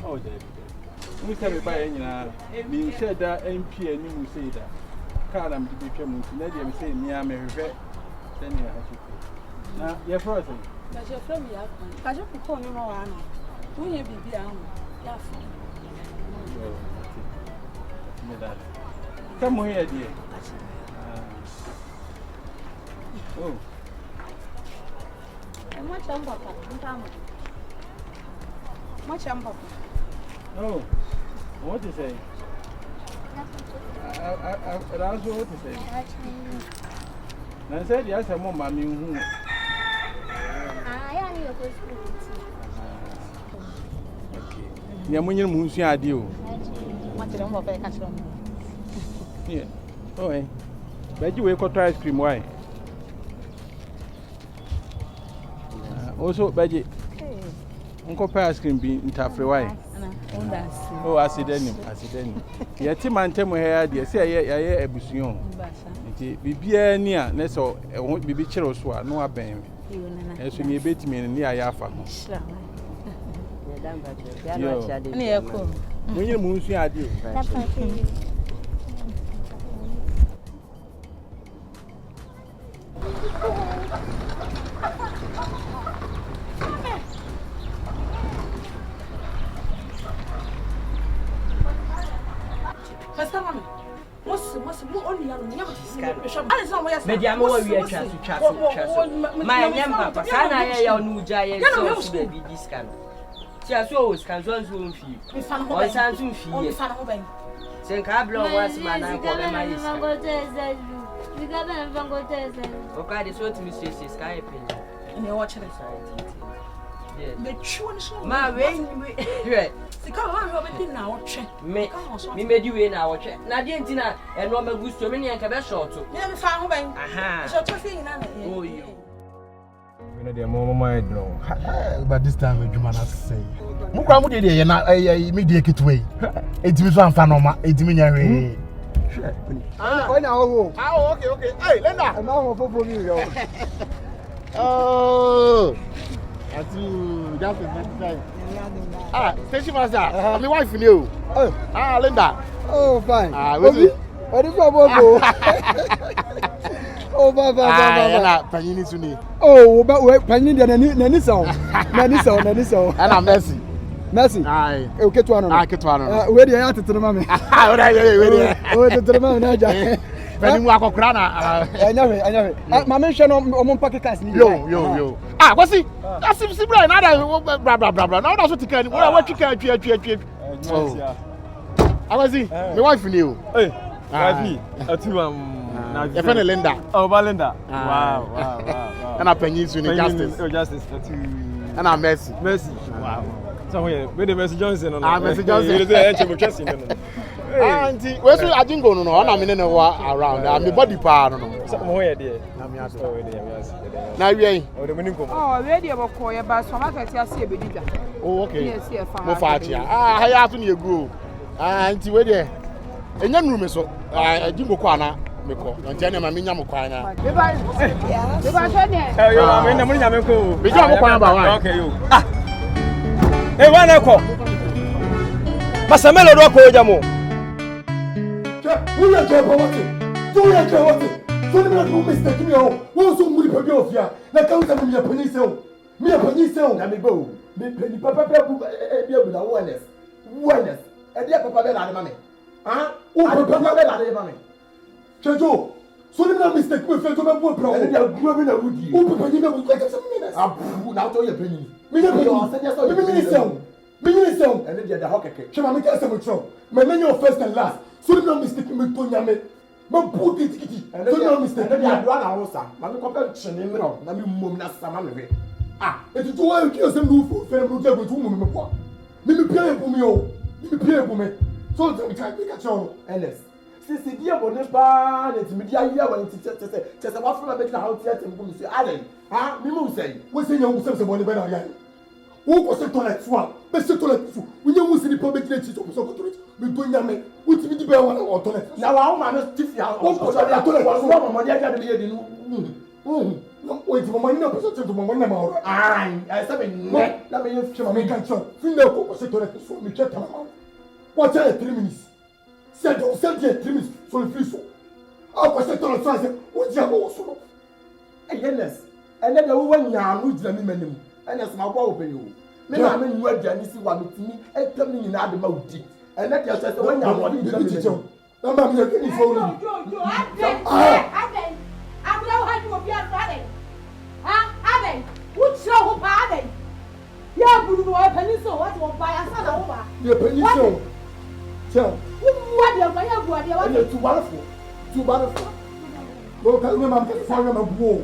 Oh, David. We can buy any. Me said that MP and you say that. Can't am to be coming to let them say me. I'm a regret. Then you have to. Now, you're frozen. But your friend, you have one. I just call you more. Who you be? Yeah. Come here, dear. Oh. Much Papa. Oh, what to say? That's what to say. I said, yes, I'm on my new. I am your first okay. Yamunya Musi Adio. What you don't want to catch on? Yeah. Oh, eh. But you wake up ice cream, why? Also, Betty. Uncle ice cream be in Taffy, why? Oh, I see them. Yet, Tim and Temo here, dear, say, a busion. Be near, Nesso, I won't be chills, no, I bang. As we bet me in near Yafa. When you move, I do. Me made you in our check. Nadina and Robert Gusto, many and Cabot short. Never found home. Aha, oh, you. The moment, but this time, you must say, Mukamu did a immediate way. It's with one fanoma, it's me. Oh, okay. Hey, Linda, I'm now for you. Oh, I do just station master, I'm my wife, you. Linda. Oh, fine. What is oh, Baba, Panini Suni. Oh, but we're Panini Nani sound. And I'm Messi. Aye, okay, to one. Where do you have to the mammy? Where to the mammy? When you walk a crana, I know. My mention on pocket cast. Yo. What's it? That's him, Brian. Blah. Now that's what you can. What you can. Oh, I was it. My wife knew. Hey, wife, your friend Linda. Oh, Linda. Wow. And I penny soon in justice. Justice. And I'm Messi. Wow. Somewhere, with the Messi Johnson. Messi Johnson. Auntie, where's I didn't go no, I'm in around. I'm the body part. Somewhere, dear. Now we ain't. Oh, ready about Koya, but so much I see a bit. Oh, okay. Yes, I have to go. Auntie, where there? And young room is so. I didn't go Kwana. And Jenny, my Minyam Kwana. If I said that, I'm in the Minyam. We don't know. Okay, you. Hey, one echo. Masamelo Rocco Jamo. Who are you? So the man who mistake me, who's so many people of ya? Now comes up with your police. Me a police, let me go. Me papa with awareness. And dear Papa Bella, mammy. Ah, oh, Papa Bella, mammy. Chajo, so the man mistake me, fell to my poor problem. And they are growing a woody. Oh, Papa, you know, like some minutes. Now to your penny. Me never said yes, Minister, and then the hockey. Shall I make us some trouble? My menu first and last. So no mistake me to Yame. My put it, and then no mistake. And then I run our son. My competition in Ron, and you mum last summer. Ah, it is all I kill some roof for family to woman. Maybe play for me. So we try to make a show, Ellis. Since the dear for this bar, it's media when it's just a waffle about the house yet and say, Allen. Ah, Mimu say, what's in your sense of money better again? Who was the toilet swamp? Best toilet. We don't see the public nature of so good. We don't know which we depend on our toilet. Now, our man is different. What was the toilet? Was one of my academy? No, wait, mama, no, person to mama, no, I said, let me use my control. Finger was it to so me check them. What's 3 minutes? Said you said 3 minutes, so free so. I was set on a size, what's your also? Yes, and then the one yarn with the minimum, and as my wall open you. Me na me nwa aduane si wa metimi etam ni nyina adema odi ene de so when ya wodi de me chicho na ma me kini fo ni jo aden abula ha ju obi aden ha aden wuchira ho pa aden ya buru no wa pani so what won buy asa na wo ba ye pani so so wa de ba ya bu ade wa de tu barafo no ka me ma me fa me ma buo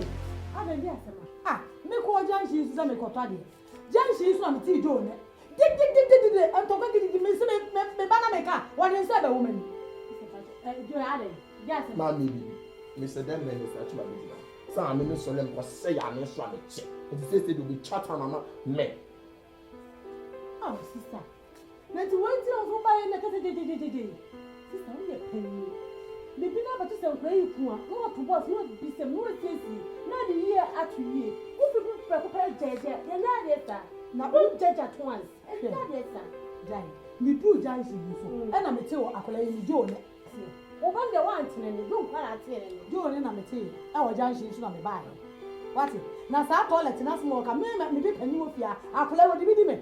aden bi asema ah me ko janshi su me ko to ade janshi su am ti do ne di antoka di me se me bana me ka wa de se be woman jo aden yes ma me bi Mr. Denman is actually my business. So I'm in so them was say I no so am check. It says they do be chat on mama me. Oh sister. Na ti wait on for buy na kete de. Sister, we dey pay you. Me bi na ba to say nkwa yi ku a. No to boss, no be say no sesi. Na the year atu year. Who people prepare jeje. Ya na dey ta. Na o jeje at once. E na dey ta. Jai. Me do jai si so. E na me te o akola yi jo ne. Oban de want ne do kwara tie ne. Jo ne na me te. E o jai si so na me buy. What? Na sa toilet na so ka me be pani wo fia. Akola wo di me.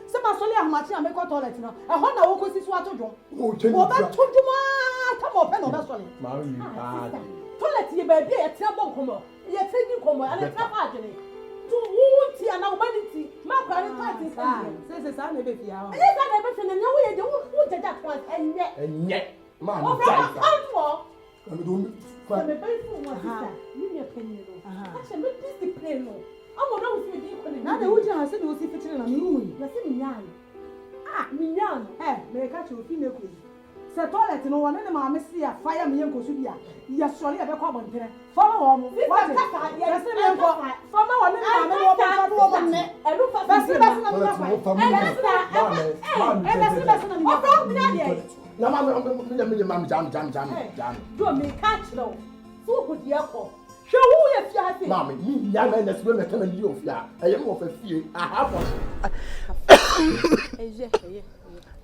Se ma sole ahmachi na me ko toilet no. E ho na wo kosi so atodwo. Wo ba todwo ma ta mo pe no be sole. Ma wi Toilet ye ba bi e tia bon komo. Ye tegi komo ale ta fa adene. Tu wo ti ana wo ba ni ti. Ma kwa ni party say. Se sa na be fia ho. E sa na be fia na wo ye de wo jaja twas enye. Ma ni jai. Me do me be fu wo sister. Ni me penny no. A she me discipline no. Amo na wo si di ko ni. Na de wo ji ha se de wo si fitire na me hu. Na se mi nyan. Ah, mi nyan. Me ka che ofi na ku. Se toilet no wona ne ma me si a fire me yenko su bia. Ya sole e be kwa bontere. Follow wo mo. What? Ya se me yenko. Follow wo ne ma me wo ba ne. E lu fa. Basi na mi fa. Na ma me jam. Do me catch no. So ko di akọ. Hwe wo ye fia ate. Ma me ya na se me ka na di ofia. E ye mo fa fie. Aha for. Eje.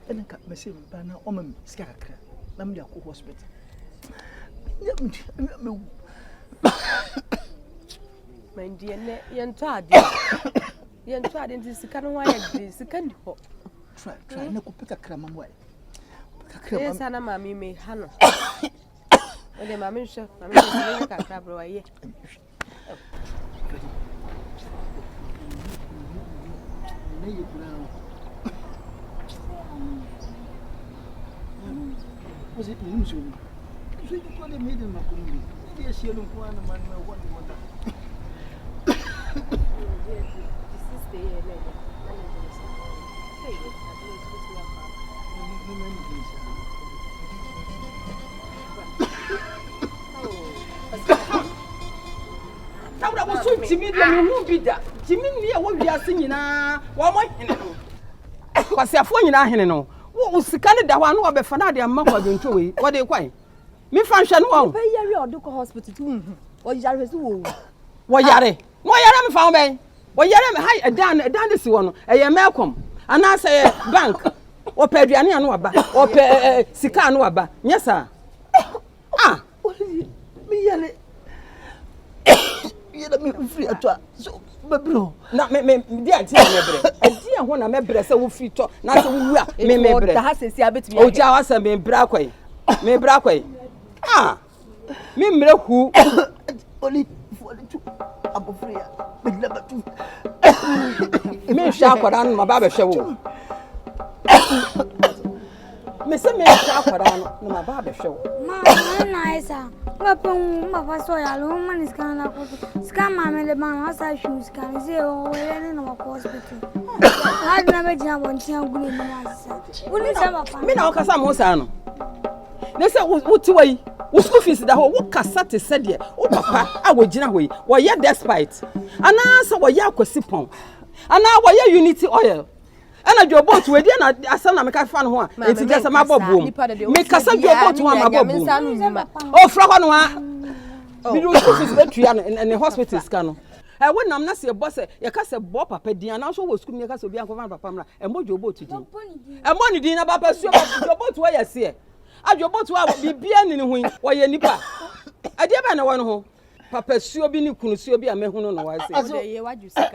Ena ka mesi bana o me sika kakra. Na me yakọ hospital. Me Mandie ne yento ade. Yento ade nti sika no wa ye de sika ndi ho. Try na ko pika kakra mamwa. Yes, ana mami me hano. Ode mami nhwe, mami se kakra bro wa ye. Was it news? So you call them hidden Macumbi. Yes, you don't want a man what you want. This is the year later. Tawra wo so ntimi de me hu bi da. Timi ni e wo wiase nyina. Wo mo hene no. Kwasiafo nyina hene no. Wo sika ne da ho anu obefa na de amma kwadwonto we. Wo de kwan. Me fa nhwe no wo. Be yare oduko hospital tu hu. Wo yare so wo. Wo yare. No yare me fa wo ben. Wo yare me hai edan de si wo no. Eye mekom. Ana say bank. Wo pe aduane anu aba. Wo pe sika anu aba. Nyesa. Ah. Me yale. You me free atwa. So bebro. Na me di ati na mebre. Adi ho na mebre se wo free to. Na se wo wura me mebre. Da ha sesi abetumi. O ja wa se me bra kwai. Me bra kwai. Ah. Me mre hu. Only for the two abofria. Me laba tu. Me hwa akwara no ma ba be hwe wo. Me se me hwa akwara no ma ba be hwe wo. Ma na esa. Wapon ma faso ya lo man scan na ko. Scan ma me le ma wa sa shoes scan se o we na ko hospital. Ha na me jina bon tia gulu ni ma sa. Uni sa ma fa. Me na o kasa mo sa no. Ne se wo ti wai. Wo school fees da ho wo kasa te se de. Wo papa a wo jina ho yi. Wo ye despite. Ana se wo ye akwasi pon. Ana wo ye unity oil. Ana jobot we dey na asam na me ka fa no ho a enti gesa ma bobo me kasa jobot ho ma bobo o fra ho no a Video is better and the hospital scan. I wouldn't am not see a boss, a cast of Bob Papa, and also was school near Castle Bianco Pamela, and what your boat to do. And money dinner about your boat where I see. At your boat will be in the wing, or your nipper. I did know one home. Papa sure be new could be a man who knows what I say. What you say?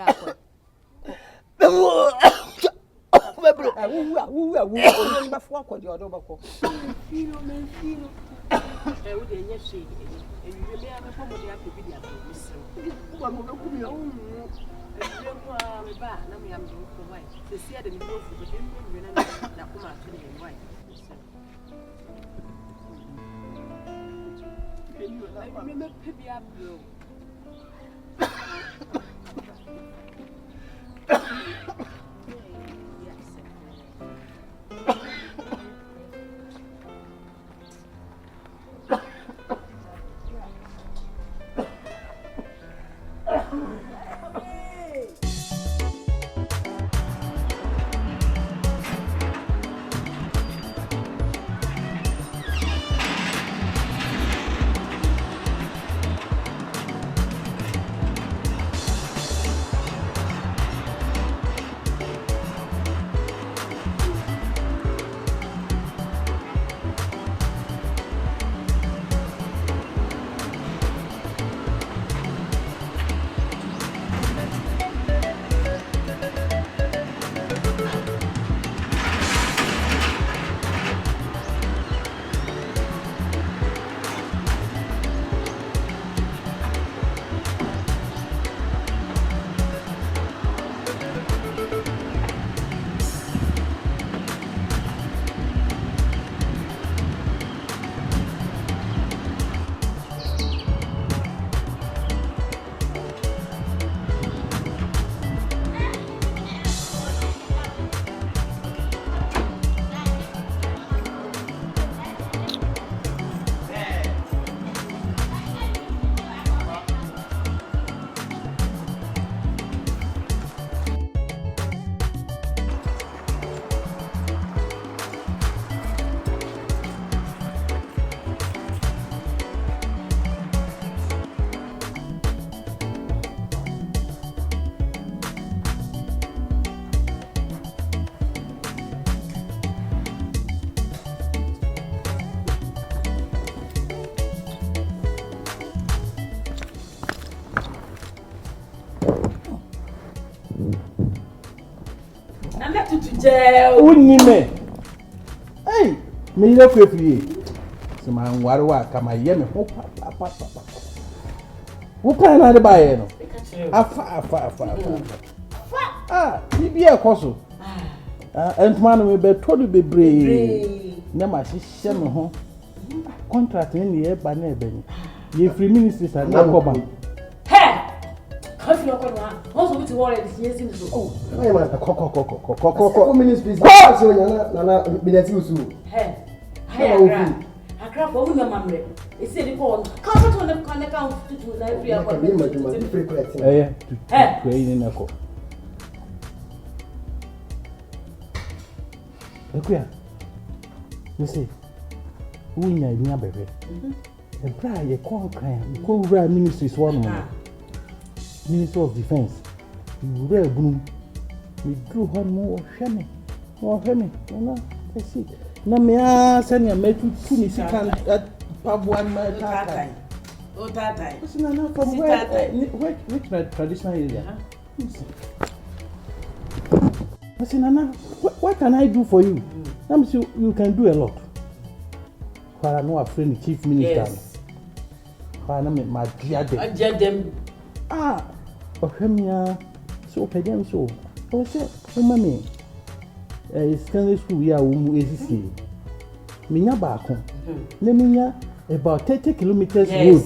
Unime. Hey, me look with you. Some man, what come I hear me? Who can I buy it? Ah, you be a cosso. And man will be totally be brave. Never see home. Contract in the air by neighbor. You free ministers and no problem. Also, with worry is yes in the oh, I am a coco ministries. Nana, be that you soon. Hey, I crap over your memory. It's said before, come on the account to every hour. To train in a court. Look here. You see, we need a baby. And pray a call crime, you call rare ministries one moment. Minister of Defense, you real bloom. We drew her more shame. No, that's it. No, me send your mate to Tunisian at Pabuan, my time. Oh, that time. From which traditional area? Listen, Nana, what can I do for you? I'm sure you can do a lot. For I know a friend, Chief Minister. Yes. For I know my dear. Ah. Ohemia so pedem so o se o mami secondary school ya wo mu ezisi minya ba ko na minya about 30 kilometers road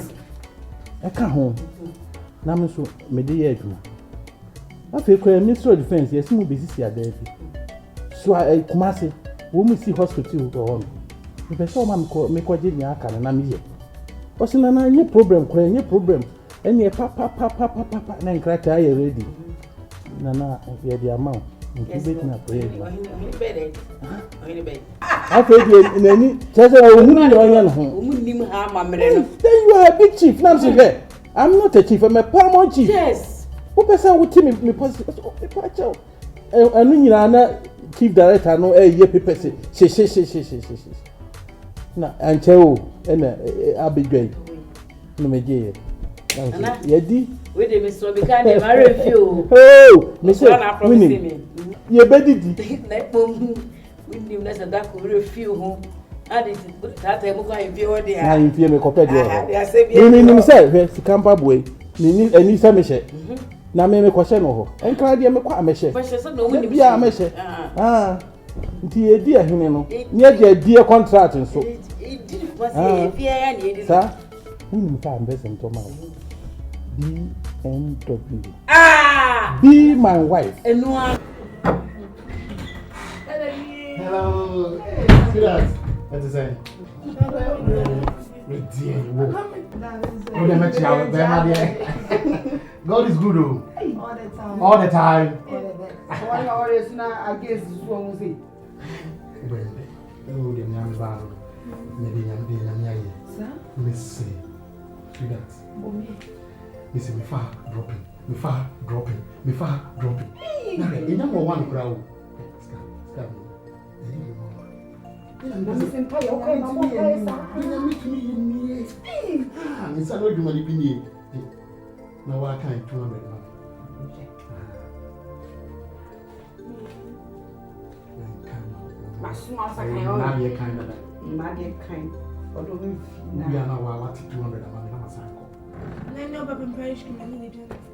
e ka ho na me so me de ye aduma afi ko Ministry of Defense yes mu bezisi adafi so kumase wo mu si hospital go on e be so ma me ko je ni aka na me ye o se na nye problem ko nye problem any papa na nkrata ya ready nana ya di amount. Yes, I said, Nanny, tell her, then you are a big chief, Nancy. I'm not a chief, I'm a paramount chief. Yes. What person would tell me? And when you are not chief director, no, ye people say, no, and tell, and I'll be great. No, my dear. Yedi. Wait a minute, so we can't marry you. Oh, Mr. Winning. You're better. We knew that could refuse home. And it is that I'm going to be all there. I fear me compared. You mean himself, the camper boy. You need some measure. Now, make a question of her. And cry, dear, make a measure. But she's not going to be a measure. Ah, dear, him, near dear contract and so. It did was a sir. I'm best in tomorrow. BMW. Ah! Be my wife. And one. Hello. Sweetheart. What is that? God is good, oh. All the time. Why always not against this one? Say. Oh, the young man. Maybe I'm being a young. Sir? Miss, sweetheart. Miss, me far dropping. Me far dropping. Me far dropping. You know one crowd. I'm saying, "Pay your way, Mama. You meet me in me. Ah, it's not the money pinny. Now I can't 200. My small kind. Not yet kind of. Not yet kind. But we are now what 200 among them. I know, but I'm ice cream.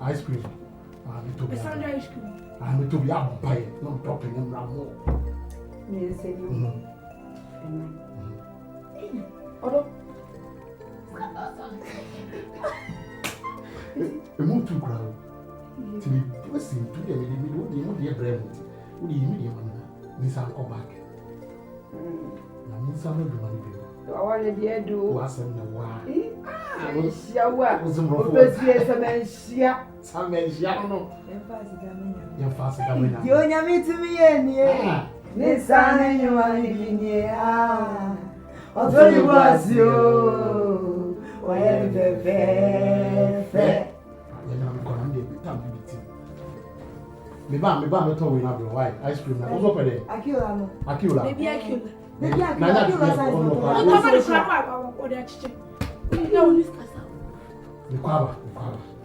Ice cream. I'm to be ice cream. I'm to be up by not dropping them now more. Yes, you. A move to crowd. To be listening to them, you brand. Would you immediately miss our back? I mean, some of the money. I want to do was in the why. Some men, you're fast coming. You only meet to me, and yeah. This son, you want to be near. What was you? Why, fair. Me ba not we have your wife ice cream na ozo pede akila maybe akila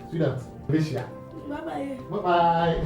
sweetheart Alicia bye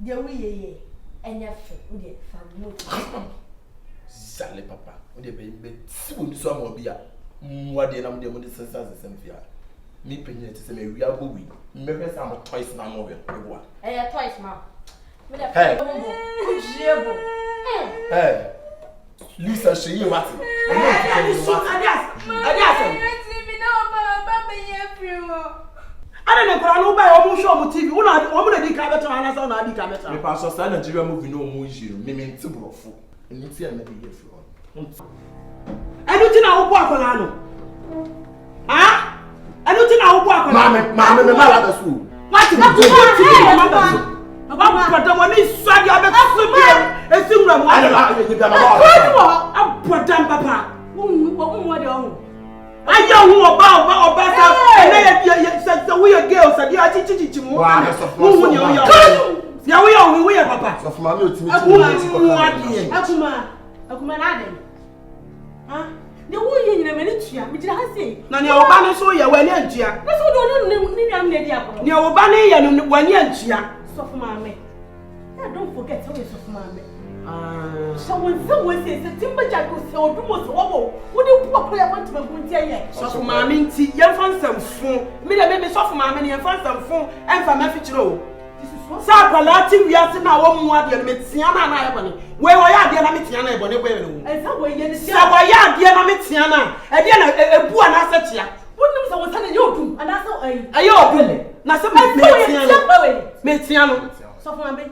There we and your family. Sally Papa, when they be soon some will be a what they know the money says as a fear. Me penny to say we are going. Maybe some twice now more. Twice, ma. Hey, hey, Lisa, she you what? I don't know, no buy almost show on TV. One of the cabinet and I saw the cabinet. The pastor said Nigeria movie no more issue. Me mean to brofu. And you see I maybe here for. I don't think I will walk on. Ah? I don't think I will walk on. Mama, me mala da su. What? About the one is sad. I bet a similar one. I put down Papa. I know who about better, and then said the weird girls and you are teaching more. Yeah, we are Papa. So, for my huh? The woman in a minute, which I say. None of Banner so you went in here. That's what I don't know. Banny and 1 year here. So, for my man. Don't forget always of my man. Someone says the timber jack was so almost awful. What do you want to go yet? So, for my minty, young fan some phone. Me, I made me soft for my many and find some phone and for my future. Sakwalati we are saying our more dear Metiana and I bunny. Where are dear Metiana bunny? And somewhere yen is Sawaya dear Metiana, and then a poor Nasatia. What news I was telling you? And that's all I open. Now somebody Metiano. So for me,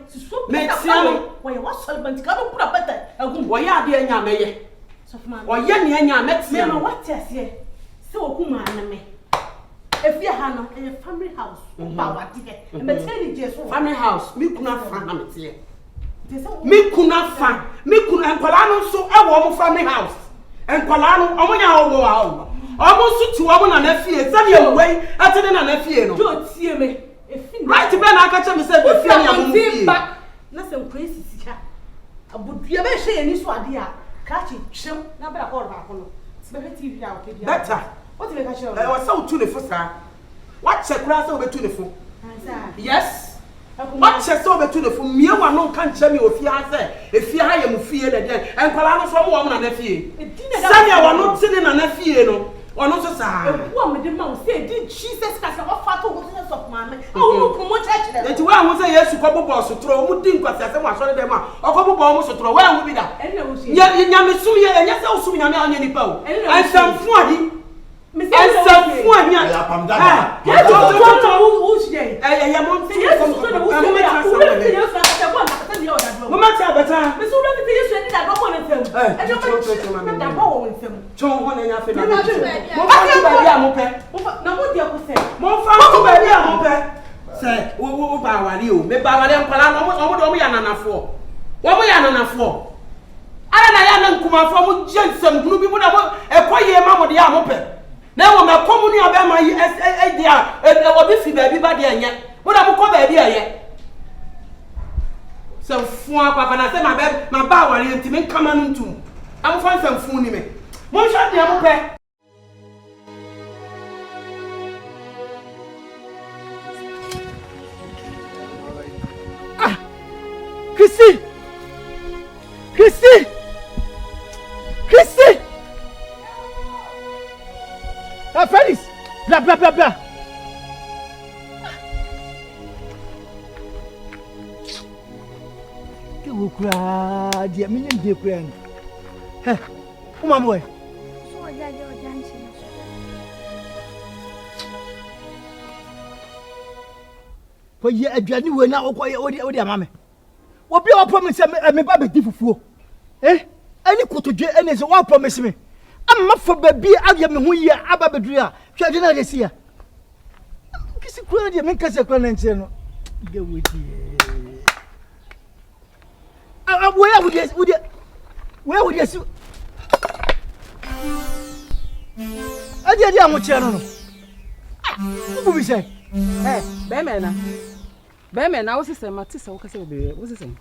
Metiano, where you was servant, come put up better. And why are dear Yamay? So for my Yanya Metiana, what test ye? So Kuma and me. If you have a family house, family house, me could not find it. Me could not find me could and Colano so a warm family house. And Colano, Omoya, almost to woman and a fear, send your way, attending an affair. Don't see me. Right to Ben, I catch him, said, with fear, back. Nothing crazy. I would be a better say any idea. Catch it, chill, number of all better. What did I show? I was so to the first time. What's a class over to the phone? Yes. What's a over to the phone? Me, one no can't tell me if you answer. If you hire me, fear again, and Palano from woman and a fear. Samia were not sitting on a fear, no, or not so sad. Woman, the mouth said, did Jesus cast a fat of mamma? Oh, come on, touch that. The one who say yes to couple boss to throw, who think was as I was on them, or couple bombs to throw. Where will be that? Yamisuya, and yes, also on any bow. And some 40. And some fun, yeah, I'm done. Yes, who's there? I am on the now, my community about my idea, or this baby by the end. What I'm called baby yet. So, Papa, and I said, my bow and intimate come on to. I'm fine some fooling me. One shot the other. Ah, Christy! Christy! Christy! Felix! Blah, blah, blah, blah! You cry, dear, me and dear friend. Hey, come on, boy. For ye, a journey will now acquire all the mammy. What be your promise? I'm a baby difficult. Eh? Any quarter, and is one promise me. I'm not for baby. I am who ye are about Bedria. Shall you know this here? Kiss a crowd, you make us a connection. Go with you. Where would you see? I did young channel. What will we say? Eh, Beman, I was a Matissa, was the same.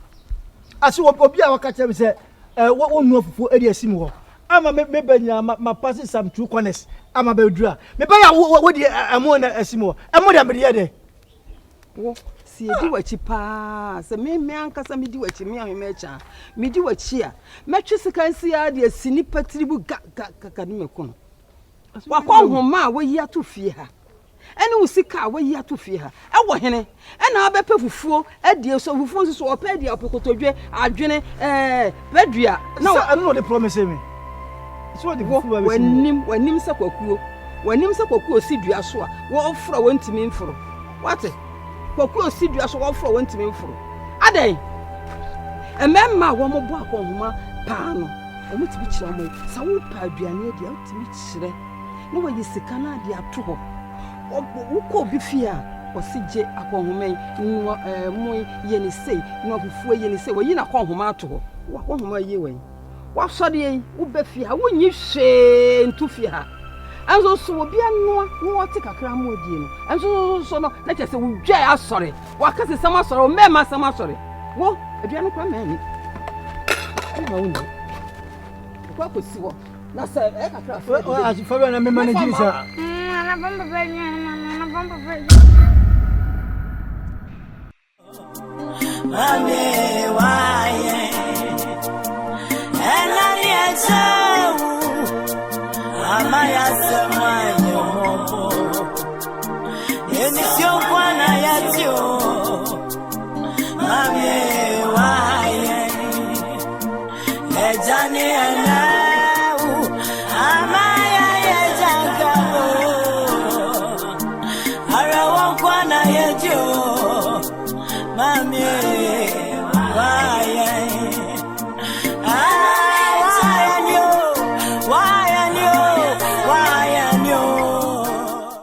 I saw what Bobby our catcher said, what won't know for Eddie Simo. I'm a maybe my passing some true corners. I'm a bedra. Maybe I would I'm one as Simo. I'm more than the other. See, do what you pass. A me uncle, some do what you mean, me do what cheer. Matches can see idea, snipper tribu gacadimacon. What home, ma, where you are to fear her. And who sick her where you are to fear her. I want him, and I'll be perfect for a dear so who forces or pay the apocotoje, Adrian, Pedria. No, I know the promise me. So the when Nim Sakoku, when Nim Sakoku see Diasua, what for went to mean for what? Coco see Diasua for went to mean for a day. A man, my woman, walk on my pano, or which bitch, so Padrian, the ultimate shred. No way is the Canada to her. Who could be fear or CJ upon me, no more yenny say, no before yenny say, well, you not call him out to her. What one more year? What sorry, who be fear? Wouldn't you say to fear her? And so will be no take a cram with you. And so no, let us say, we jay sorry. What can some sorrow, mamma, some sorry. Well, a piano come in. What could see what? That's as you follow and managing, sir. I